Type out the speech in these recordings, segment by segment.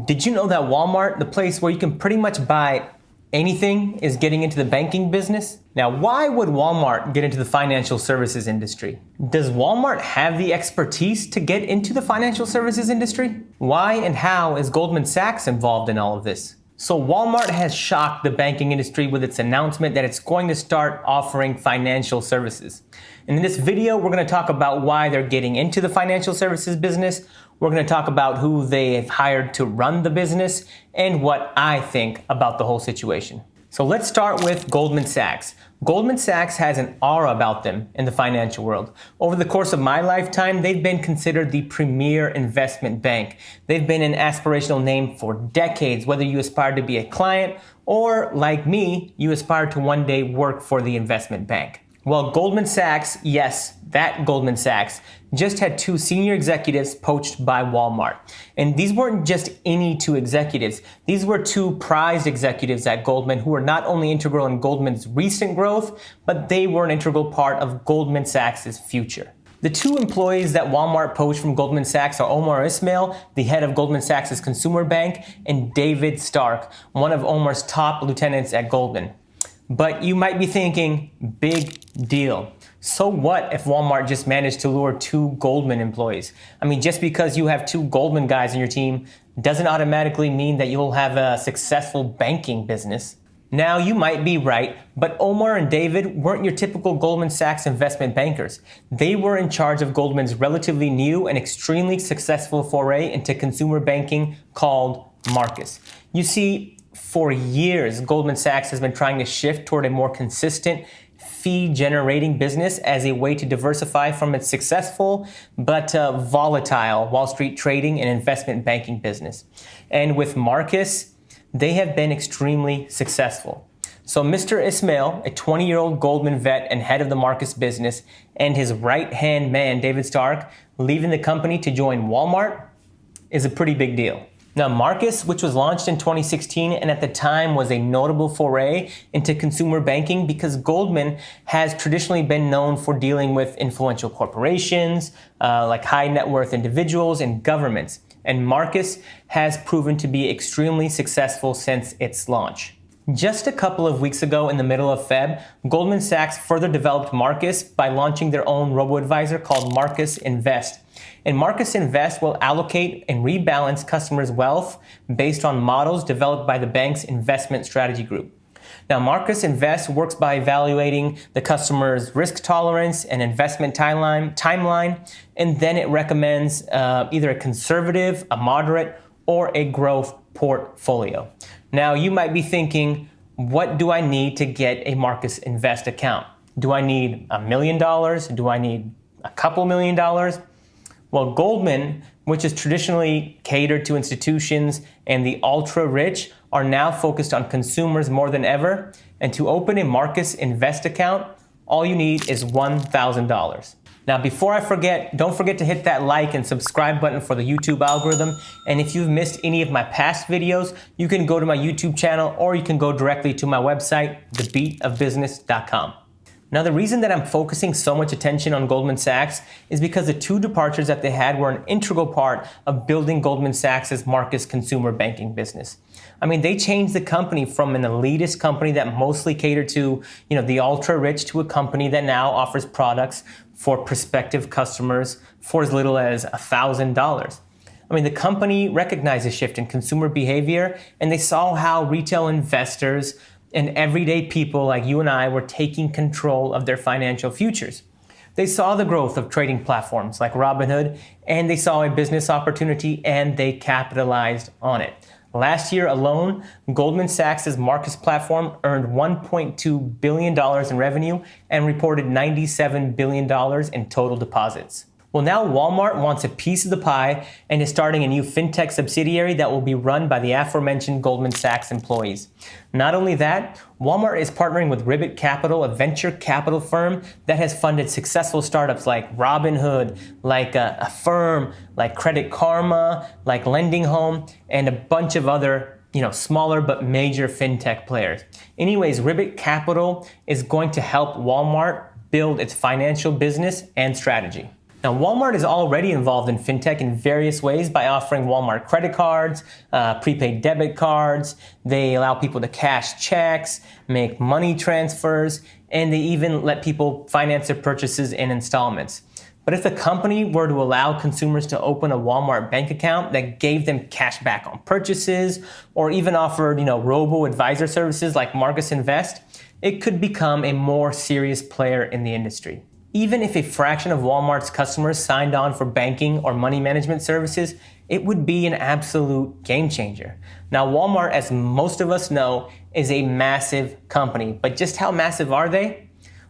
Did you know that Walmart, the place where you can pretty much buy anything, is getting into the banking business? Now, why would Walmart get into the financial services industry? Does Walmart have the expertise to get into the financial services industry? Why and how is Goldman Sachs involved in all of this? So Walmart has shocked the banking industry with its announcement that it's going to start offering financial services. And in this video, we're going to talk about why they're getting into the financial services business. We're going to talk about who they have hired to run the business and what I think about the whole situation. So let's start with Goldman Sachs. Goldman Sachs has an aura about them in the financial world. Over the course of my lifetime, they've been considered the premier investment bank. They've been an aspirational name for decades, whether you aspire to be a client or, like me, you aspire to one day work for the investment bank. Well, Goldman Sachs, yes, that Goldman Sachs, just had two senior executives poached by Walmart. And these weren't just any two executives. These were two prized executives at Goldman who were not only integral in Goldman's recent growth, but they were an integral part of Goldman Sachs' future. The two employees that Walmart poached from Goldman Sachs are Omar Ismail, the head of Goldman Sachs' consumer bank, and David Stark, one of Omar's top lieutenants at Goldman. But you might be thinking, big deal. So what if Walmart just managed to lure two Goldman employees? I mean, just because you have two Goldman guys on your team doesn't automatically mean that you'll have a successful banking business. Now, you might be right, but Omar and David weren't your typical Goldman Sachs investment bankers. They were in charge of Goldman's relatively new and extremely successful foray into consumer banking called Marcus. You see, for years, Goldman Sachs has been trying to shift toward a more consistent, fee-generating business as a way to diversify from its successful but volatile Wall Street trading and investment banking business. And with Marcus, they have been extremely successful. So Mr. Ismail, a 20-year-old Goldman vet and head of the Marcus business, and his right-hand man, David Stark, leaving the company to join Walmart is a pretty big deal. Now, Marcus, which was launched in 2016 and at the time was a notable foray into consumer banking because Goldman has traditionally been known for dealing with influential corporations, like high net worth individuals and governments. And Marcus has proven to be extremely successful since its launch. Just a couple of weeks ago in the middle of Feb, Goldman Sachs further developed Marcus by launching their own robo-advisor called Marcus Invest. And Marcus Invest will allocate and rebalance customers' wealth based on models developed by the bank's investment strategy group. Now, Marcus Invest works by evaluating the customer's risk tolerance and investment timeline, and then it recommends either a conservative, a moderate, or a growth portfolio. Now, you might be thinking, what do I need to get a Marcus Invest account? Do I need $1 million? Do I need a couple $1 million? Well, Goldman, which is traditionally catered to institutions and the ultra-rich, are now focused on consumers more than ever. And to open a Marcus Invest account, all you need is $1,000. Now, before I forget, don't forget to hit that like and subscribe button for the YouTube algorithm. And if you've missed any of my past videos, you can go to my YouTube channel or you can go directly to my website, thebeatofbusiness.com. Now, the reason that I'm focusing so much attention on Goldman Sachs is because the two departures that they had were an integral part of building Goldman Sachs' Marcus consumer banking business. I mean, they changed the company from an elitist company that mostly catered to, the ultra-rich to a company that now offers products for prospective customers for as little as $1,000. I mean, the company recognized a shift in consumer behavior, and they saw how retail investors and everyday people like you and I were taking control of their financial futures. They saw the growth of trading platforms like Robinhood, and they saw a business opportunity, and they capitalized on it. Last year alone, Goldman Sachs' Marcus platform earned $1.2 billion in revenue and reported $97 billion in total deposits. Well, now Walmart wants a piece of the pie and is starting a new fintech subsidiary that will be run by the aforementioned Goldman Sachs employees. Not only that, Walmart is partnering with Ribbit Capital, a venture capital firm that has funded successful startups like Robinhood, like a firm like Credit Karma, like Lending Home, and a bunch of other smaller but major fintech players. Anyways, Ribbit Capital is going to help Walmart build its financial business and strategy. Now, Walmart is already involved in fintech in various ways by offering Walmart credit cards, prepaid debit cards. They allow people to cash checks, make money transfers, and they even let people finance their purchases in installments. But if the company were to allow consumers to open a Walmart bank account that gave them cash back on purchases, or even offered, robo-advisor services like Marcus Invest, it could become a more serious player in the industry. Even if a fraction of Walmart's customers signed on for banking or money management services, it would be an absolute game changer. Now, Walmart, as most of us know, is a massive company, but just how massive are they?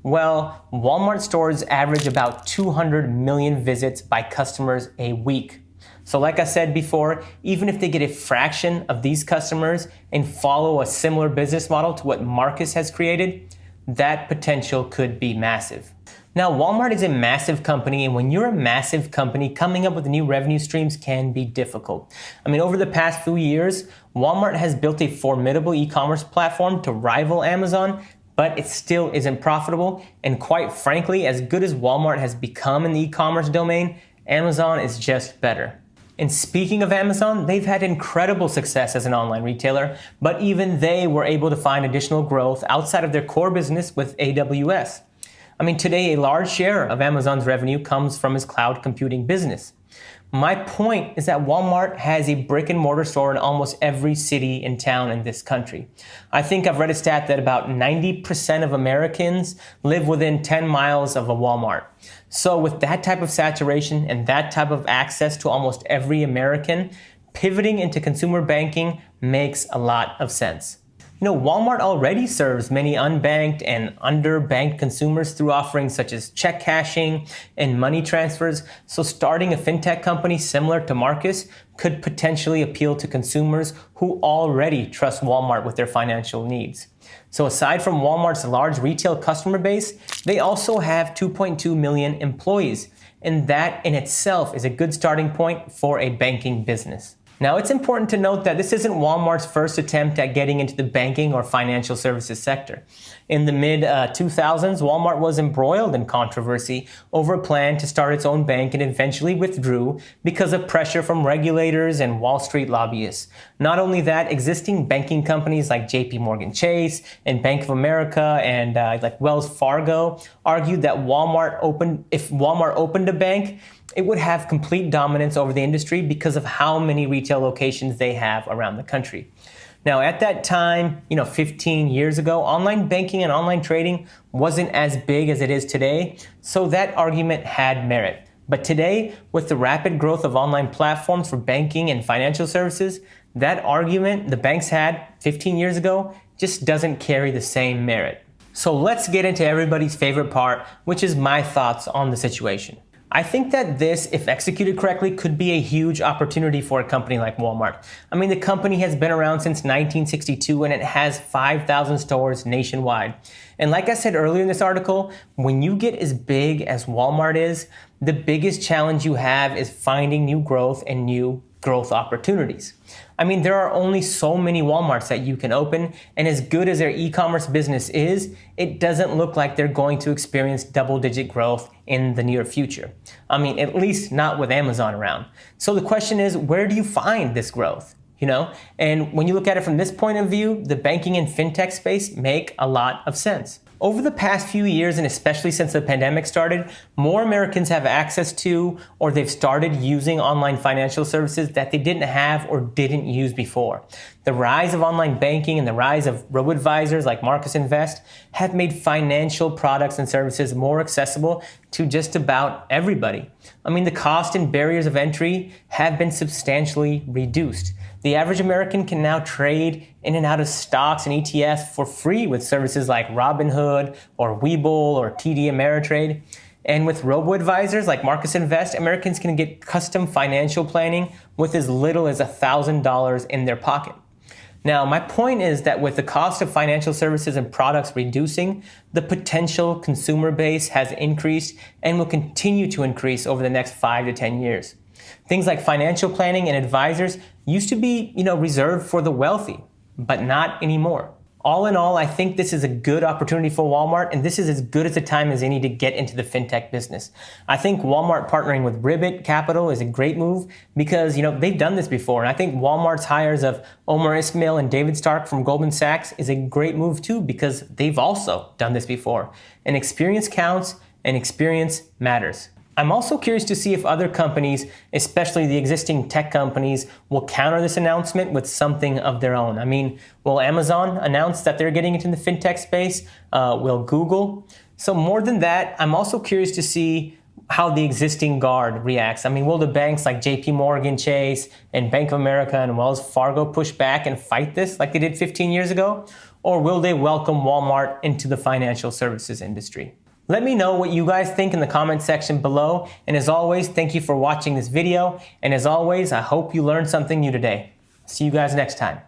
Well, Walmart stores average about 200 million visits by customers a week. So like I said before, even if they get a fraction of these customers and follow a similar business model to what Marcus has created, that potential could be massive. Now, Walmart is a massive company, and when you're a massive company, coming up with new revenue streams can be difficult. Over the past few years, Walmart has built a formidable e-commerce platform to rival Amazon, but it still isn't profitable. And quite frankly, as good as Walmart has become in the e-commerce domain, Amazon is just better. And speaking of Amazon, they've had incredible success as an online retailer, but even they were able to find additional growth outside of their core business with AWS. Today, a large share of Amazon's revenue comes from its cloud computing business. My point is that Walmart has a brick and mortar store in almost every city and town in this country. I think I've read a stat that about 90% of Americans live within 10 miles of a Walmart. So with that type of saturation and that type of access to almost every American, pivoting into consumer banking makes a lot of sense. Walmart already serves many unbanked and underbanked consumers through offerings such as check cashing and money transfers. So starting a fintech company similar to Marcus could potentially appeal to consumers who already trust Walmart with their financial needs. So aside from Walmart's large retail customer base, they also have 2.2 million employees. And that in itself is a good starting point for a banking business. Now, it's important to note that this isn't Walmart's first attempt at getting into the banking or financial services sector. In the mid-2000s, Walmart was embroiled in controversy over a plan to start its own bank and eventually withdrew because of pressure from regulators and Wall Street lobbyists. Not only that, existing banking companies like JP Morgan Chase and Bank of America and like Wells Fargo argued that if Walmart opened a bank, it would have complete dominance over the industry because of how many retail locations they have around the country. Now, at that time, 15 years ago, online banking and online trading wasn't as big as it is today, so that argument had merit. But today, with the rapid growth of online platforms for banking and financial services, that argument the banks had 15 years ago just doesn't carry the same merit. So let's get into everybody's favorite part, which is my thoughts on the situation. I think that this, if executed correctly, could be a huge opportunity for a company like Walmart. The company has been around since 1962 and it has 5,000 stores nationwide. And like I said earlier in this article, when you get as big as Walmart is, the biggest challenge you have is finding new growth and new growth opportunities. There are only so many Walmarts that you can open, and as good as their e-commerce business is, it doesn't look like they're going to experience double-digit growth in the near future. At least not with Amazon around. So the question is, where do you find this growth? And when you look at it from this point of view, the banking and fintech space make a lot of sense. Over the past few years, and especially since the pandemic started, more Americans have access to or they've started using online financial services that they didn't have or didn't use before. The rise of online banking and the rise of robo-advisors like Marcus Invest have made financial products and services more accessible to just about everybody. The cost and barriers of entry have been substantially reduced. The average American can now trade in and out of stocks and ETFs for free with services like Robinhood or Webull or TD Ameritrade. And with robo-advisors like Marcus Invest, Americans can get custom financial planning with as little as $1,000 in their pocket. Now, my point is that with the cost of financial services and products reducing, the potential consumer base has increased and will continue to increase over the next 5 to 10 years. Things like financial planning and advisors used to be, reserved for the wealthy, but not anymore. All in all, I think this is a good opportunity for Walmart, and this is as good as a time as any to get into the fintech business. I think Walmart partnering with Ribbit Capital is a great move because, they've done this before. And I think Walmart's hires of Omar Ismail and David Stark from Goldman Sachs is a great move too because they've also done this before. And experience counts, and experience matters. I'm also curious to see if other companies, especially the existing tech companies, will counter this announcement with something of their own. I mean, will Amazon announce that they're getting into the fintech space? Will Google? So more than that, I'm also curious to see how the existing guard reacts. I mean, will the banks like JP Morgan, Chase, and Bank of America and Wells Fargo push back and fight this like they did 15 years ago? Or will they welcome Walmart into the financial services industry? Let me know what you guys think in the comment section below. And as always, thank you for watching this video. And as always, I hope you learned something new today. See you guys next time.